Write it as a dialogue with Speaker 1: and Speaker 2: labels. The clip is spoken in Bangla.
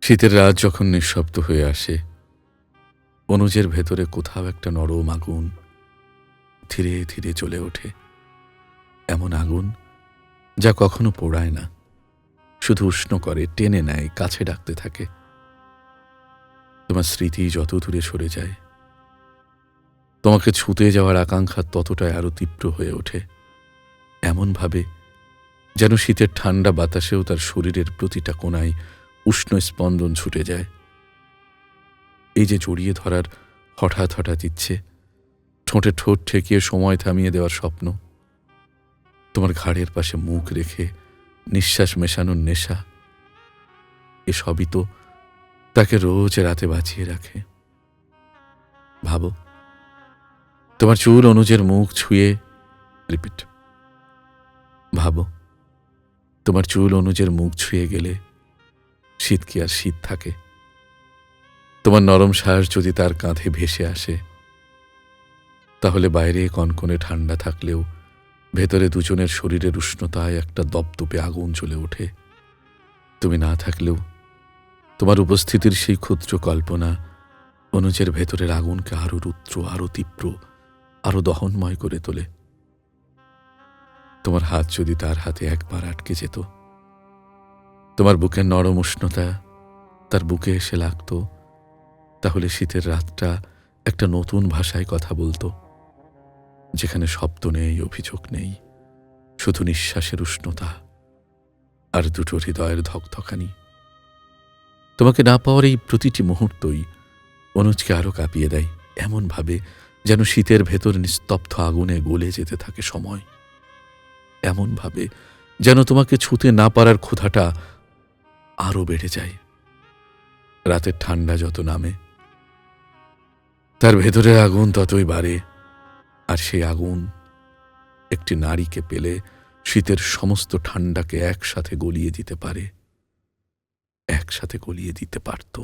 Speaker 1: শীতের রাত যখন নিঃশব্দ হয়ে আসে, অনুজের ভেতরে কোথাও একটা নরম আগুন ধীরে ধীরে জ্বলে ওঠে। এমন আগুন যা কখনো পোড়ায় না, শুধু উষ্ণ করে, টেনে নেয়, কাছে ডাকতে থাকে। তোমার স্মৃতি যত দূরে সরে যায়, তোমাকে ছুঁতে যাওয়ার আকাঙ্ক্ষা ততটাই আরো তীব্র হয়ে ওঠে, এমনভাবে যেন শীতের ঠান্ডা বাতাসেও তার শরীরের প্রতিটা কোণায় উষ্ণ স্পন্দন ছুটে যায়। এই যে জড়িয়ে ধরার হঠাৎ হঠাৎ ইচ্ছে, ঠোঁটে ঠোঁট ঠেকিয়ে সময় থামিয়ে দেওয়ার স্বপ্ন, তোমার ঘাড়ের পাশে মুখ রেখে নিঃশ্বাস মেশানোর নেশা, এসবই তো তাকে রোজ রাতে বাঁচিয়ে রাখে। ভাবো, তোমার চুল অনুজের মুখ ছুঁয়ে রিপিট ভাবো, তোমার চুল অনুজের মুখ ছুঁয়ে গেলে শীত কি আর শীত থাকে? তোমার নরম শ্বাস যদি তার কাঁধে ভেসে আসে, তাহলে বাইরে কনকনে ঠান্ডা থাকলেও ভেতরে দুজনের শরীরের উষ্ণতায় একটা দপদপে আগুন জ্বলে ওঠে। তুমি না থাকলেও তোমার উপস্থিতির সেই ক্ষুদ্র কল্পনা অনুজের ভেতরের আগুনকে আরো রুদ্র, আরো তীব্র, আরো দহনময় করে তোলে। তোমার হাত যদি তার হাতে একবার আটকে যেত, তোমার বুকের নরম উষ্ণতা তার বুকে এসে লাগতো, তাহলে শীতের রাতটা একটা নতুন ভাষায় কথা বলতো, যেখানে শব্দ নেই, অভিযোগ নেই, শুধু নিঃশ্বাসের উষ্ণতা আর দুটো হৃদয়ের ধকধকানি। তোমাকে না পাওয়ার এই প্রতিটি মুহূর্তই অনুজকে আরো কাঁপিয়ে দেয়, এমনভাবে যেন শীতের ভেতর নিস্তব্ধ আগুনে গলে যেতে থাকে সময়, এমনভাবে যেন তোমাকে ছুঁতে না পারার ক্ষুধাটা আরো বেড়ে যায়। রাতের ঠান্ডা যত নামে, তার ভেতরের আগুন ততই বাড়ে, আর সেই আগুন একটি নারীকে পেলে শীতের সমস্ত ঠান্ডাকে একসাথে গলিয়ে দিতে পারে, একসাথে গলিয়ে দিতে পারত।